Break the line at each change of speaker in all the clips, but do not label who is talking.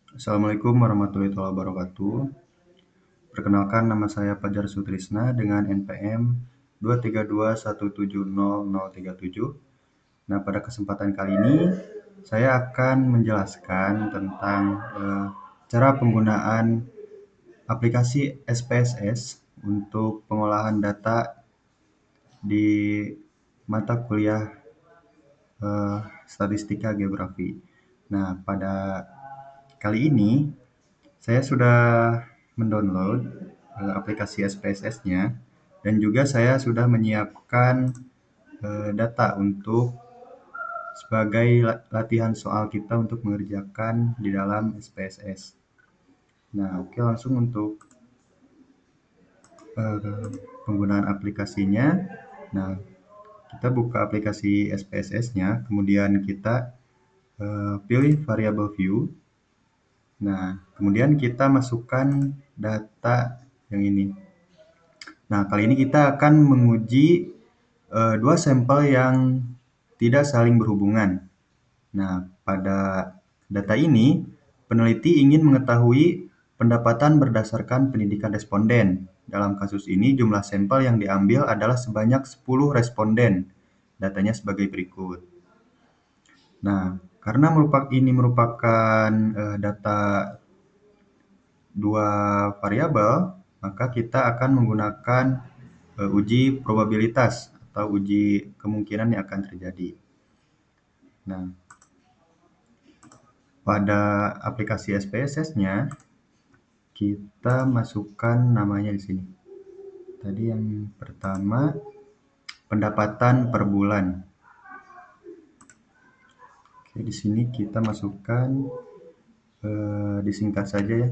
Assalamualaikum warahmatullahi wabarakatuh. Perkenalkan, nama saya Fajar Sutrisna dengan NPM 232170037. Nah, pada kesempatan kali ini saya akan menjelaskan tentang cara penggunaan aplikasi SPSS untuk pengolahan data di mata kuliah Statistika Geografi. Nah, pada kali ini saya sudah mendownload aplikasi SPSS-nya dan juga saya sudah menyiapkan data untuk sebagai latihan soal kita untuk mengerjakan di dalam SPSS. Nah, oke, langsung untuk penggunaan aplikasinya. Nah, kita buka aplikasi SPSS-nya, kemudian kita pilih variable view. Nah, kemudian kita masukkan data yang ini. Nah, kali ini kita akan menguji dua sampel yang tidak saling berhubungan. Nah, pada data ini, peneliti ingin mengetahui pendapatan berdasarkan pendidikan responden. Dalam kasus ini, jumlah sampel yang diambil adalah sebanyak 10 responden. Datanya sebagai berikut. Nah, karena ini merupakan data dua variabel, maka kita akan menggunakan uji probabilitas atau uji kemungkinan yang akan terjadi. Nah, pada aplikasi SPSS-nya kita masukkan namanya di sini. Tadi yang pertama pendapatan per bulan. Oke, di sini kita masukkan disingkat saja ya.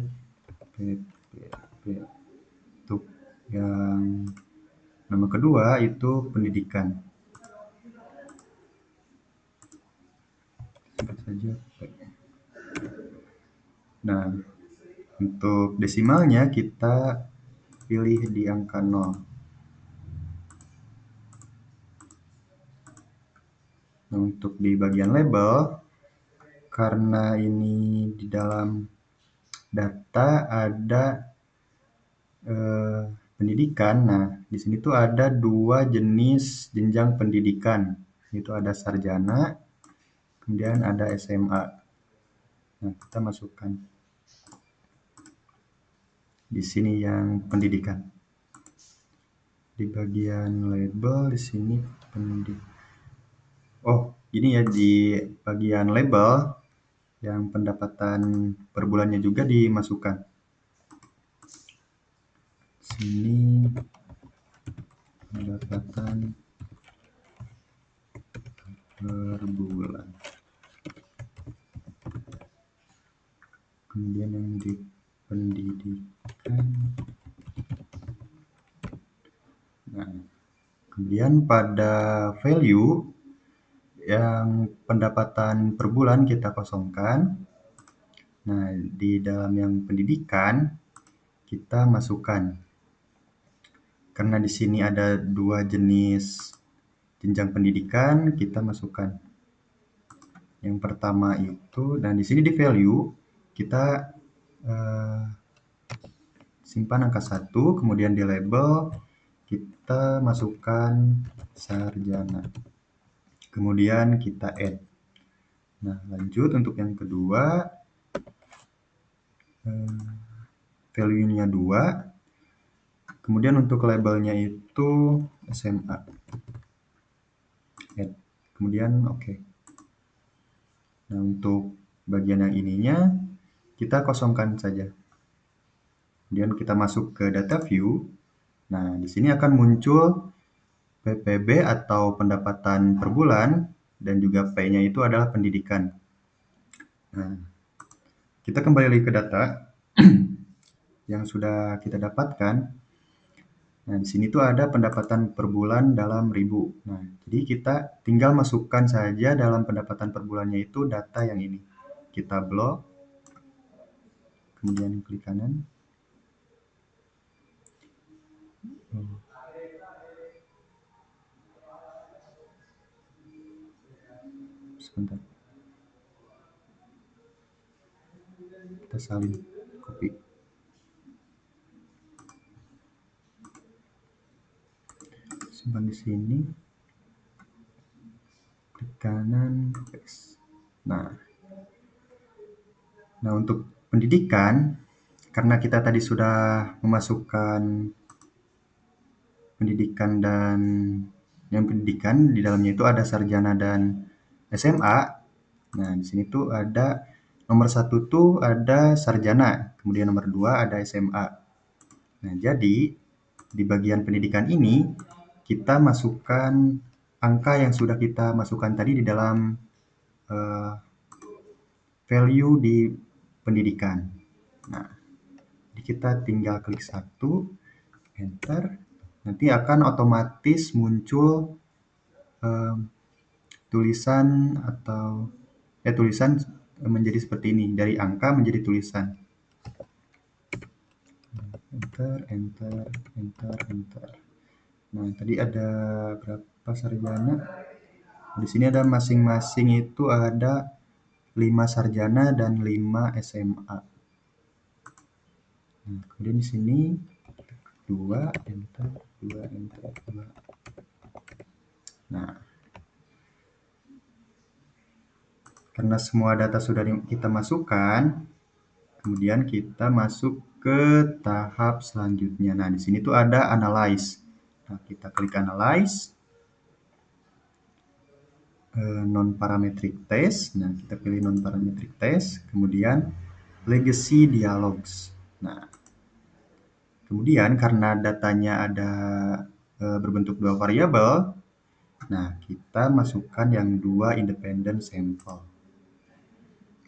Untuk yang nama kedua itu pendidikan. Singkat saja. Nah, untuk desimalnya kita pilih di angka 0. Nah, untuk di bagian label, karena ini di dalam data ada pendidikan. Nah, di sini tuh ada dua jenis jenjang pendidikan. Itu ada sarjana, kemudian ada SMA. Nah, kita masukkan di sini yang pendidikan. Di bagian label di sini pendidikan. Oh, ini ya di bagian label yang pendapatan per bulannya juga dimasukkan. Sini pendapatan per bulan. Kemudian yang di pendidikan. Nah, kemudian pada value yang pendapatan per bulan kita kosongkan. Nah, di dalam yang pendidikan kita masukkan. Karena di sini ada dua jenis jenjang pendidikan, kita masukkan. Yang pertama itu, dan di sini di value kita simpan angka 1, kemudian di label kita masukkan sarjana. Kemudian kita add. Nah, lanjut untuk yang kedua, value-nya 2. Kemudian untuk labelnya itu SMA. Add. Kemudian oke. Nah, untuk bagian yang ininya kita kosongkan saja. Kemudian kita masuk ke data view. Nah, di sini akan muncul PPB atau pendapatan per bulan dan juga P-nya itu adalah pendidikan. Nah, kita kembali lagi ke data yang sudah kita dapatkan. Nah, di sini tuh ada pendapatan per bulan dalam ribu. Nah, jadi kita tinggal masukkan saja dalam pendapatan per bulannya itu data yang ini. Kita blok, kemudian klik kanan. Sebentar. Kita salin, copy. Simpan di sini. Klik kanan, paste. Nah, untuk pendidikan, karena kita tadi sudah memasukkan pendidikan dan yang pendidikan di dalamnya itu ada sarjana dan SMA. Nah, di sini tuh ada nomor 1 tuh ada sarjana, kemudian nomor 2 ada SMA. Nah, jadi di bagian pendidikan ini kita masukkan angka yang sudah kita masukkan tadi di dalam value di pendidikan. Nah, jadi kita tinggal klik 1, enter, nanti akan otomatis muncul tulisan atau tulisan menjadi seperti ini, dari angka menjadi tulisan. Enter, enter, enter, enter. Nah, tadi ada berapa sarjana? Di sini ada masing-masing itu ada 5 sarjana dan 5 SMA. Nah, kemudian di sini 2, enter, 2, enter, 2. Nah, karena semua data sudah kita masukkan, kemudian kita masuk ke tahap selanjutnya. Nah, di sini tuh ada analyze. Nah, kita klik analyze. Non-parametric test. Nah, kita pilih non-parametric test. Kemudian legacy dialogues. Nah, kemudian karena datanya ada berbentuk 2 variabel, nah, kita masukkan yang 2 independent sampel.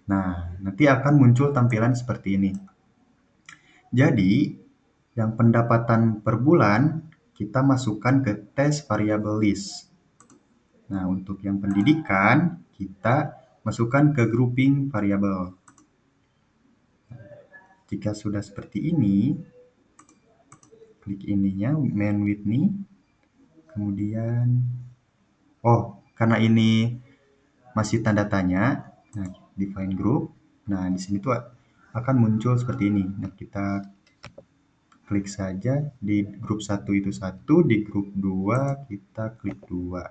Nah, nanti akan muncul tampilan seperti ini. Jadi, yang pendapatan per bulan kita masukkan ke test variable list. Nah, untuk yang pendidikan kita masukkan ke grouping variabel. Jika sudah seperti ini, klik ininya, main with me. Kemudian, karena ini masih tanda tanya, nah, define group. Nah, di sini tuh akan muncul seperti ini. Nah, kita klik saja di grup 1 itu 1, di grup 2 kita klik 2.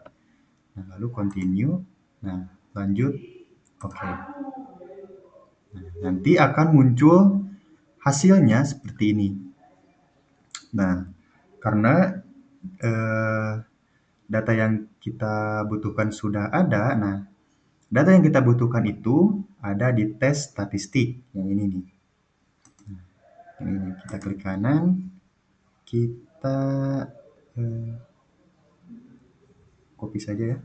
Nah, lalu continue. Nah, lanjut. Oke. Nah, nanti akan muncul hasilnya seperti ini. Nah, karena data yang kita butuhkan sudah ada, nah, data yang kita butuhkan itu ada di tes statistik yang ini nih. Nah, ini kita klik kanan, kita copy saja ya.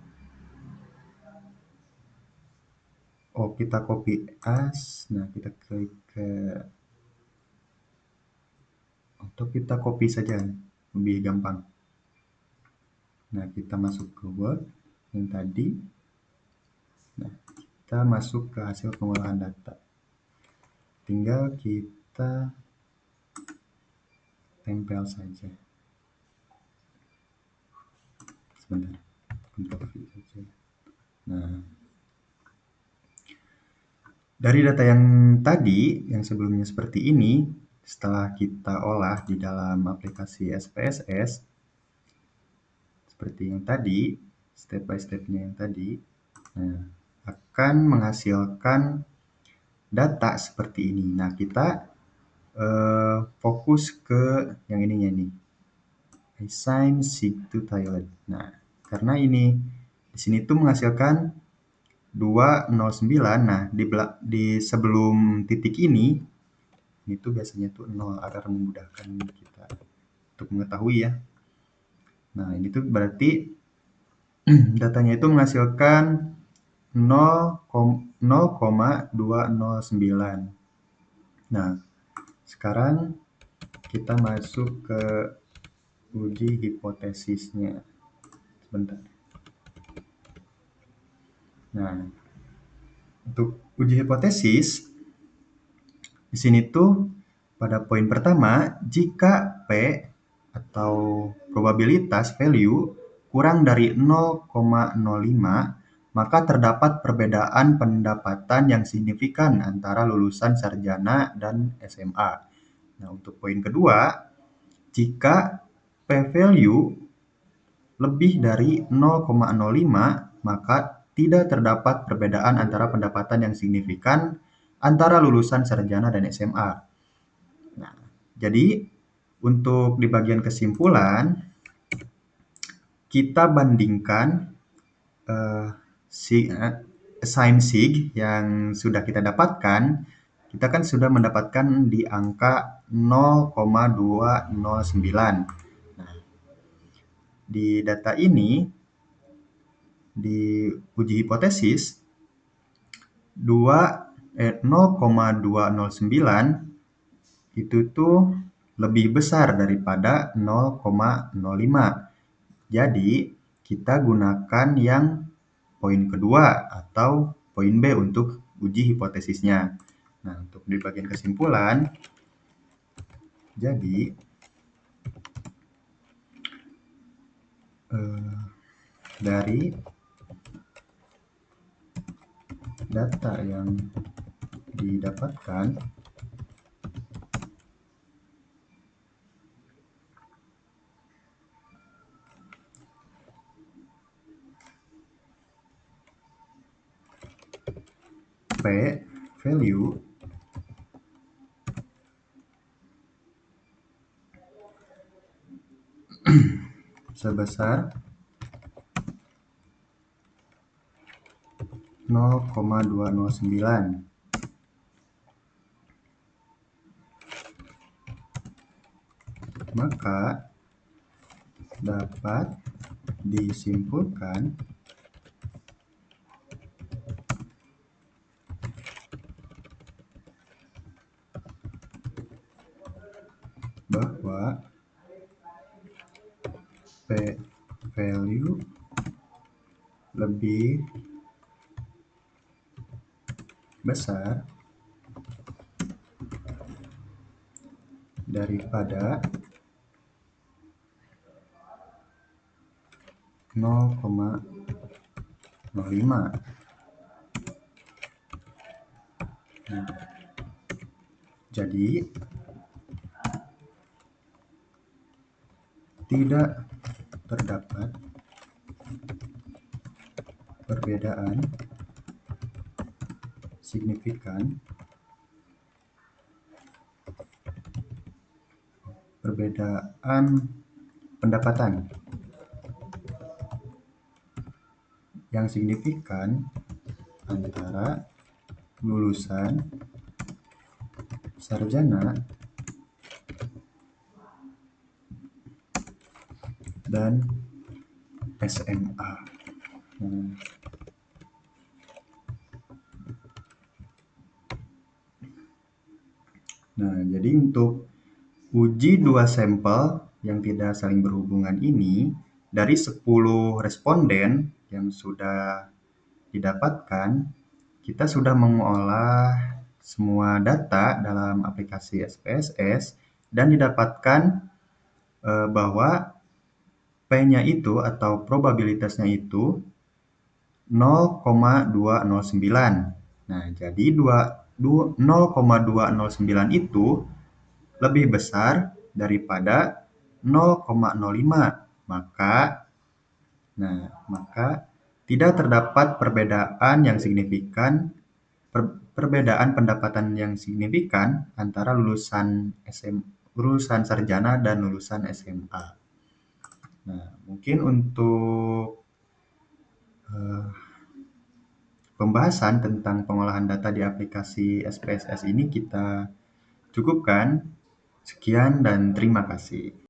Kita copy as. Nah, kita klik ke atau kita copy saja, lebih gampang. Nah, kita masuk ke Word yang tadi. Nah, kita masuk ke hasil pengolahan data. Tinggal kita tempel saja. Sebentar, Ctrl V saja. Nah, dari data yang tadi, yang sebelumnya seperti ini, setelah kita olah di dalam aplikasi SPSS, seperti yang tadi, step by step-nya yang tadi, nah, akan menghasilkan data seperti ini. Nah, kita fokus ke yang ininya nih, assign seek to Thailand. Nah, karena ini di sini tuh menghasilkan 209. Nah, di sebelum titik ini tuh biasanya tuh 0 agar memudahkan kita untuk mengetahui ya. Nah, ini tuh berarti datanya itu menghasilkan 0,209. Nah, sekarang kita masuk ke uji hipotesisnya. Sebentar. Nah, untuk uji hipotesis, di sini tuh pada poin pertama, jika P atau probabilitas value kurang dari 0,05, maka terdapat perbedaan pendapatan yang signifikan antara lulusan sarjana dan SMA. Nah, untuk poin kedua, jika p-value lebih dari 0,05, maka tidak terdapat perbedaan antara pendapatan yang signifikan antara lulusan sarjana dan SMA. Nah, jadi untuk di bagian kesimpulan, kita bandingkan eh, sin sig yang sudah kita dapatkan, kita kan sudah mendapatkan di angka 0,209. Nah, di data ini, di uji hipotesis, 0,209 itu tuh lebih besar daripada 0,05. Jadi, kita gunakan yang poin kedua atau poin B untuk uji hipotesisnya. Nah, untuk di bagian kesimpulan, jadi dari data yang didapatkan, p-value sebesar 0,209, maka dapat disimpulkan bahwa p-value lebih besar daripada 0,05. Nah, jadi tidak terdapat perbedaan signifikan pendapatan yang signifikan antara lulusan sarjana dan SMA. Nah, jadi untuk uji dua sampel yang tidak saling berhubungan ini, dari 10 responden yang sudah didapatkan, kita sudah mengolah semua data dalam aplikasi SPSS dan didapatkan bahwa P-nya itu atau probabilitasnya itu 0,209. Nah, jadi 0,209 itu lebih besar daripada 0,05. Maka tidak terdapat perbedaan yang signifikan, perbedaan pendapatan yang signifikan antara lulusan sarjana dan lulusan SMA. Nah, mungkin untuk pembahasan tentang pengolahan data di aplikasi SPSS ini kita cukupkan. Sekian dan terima kasih.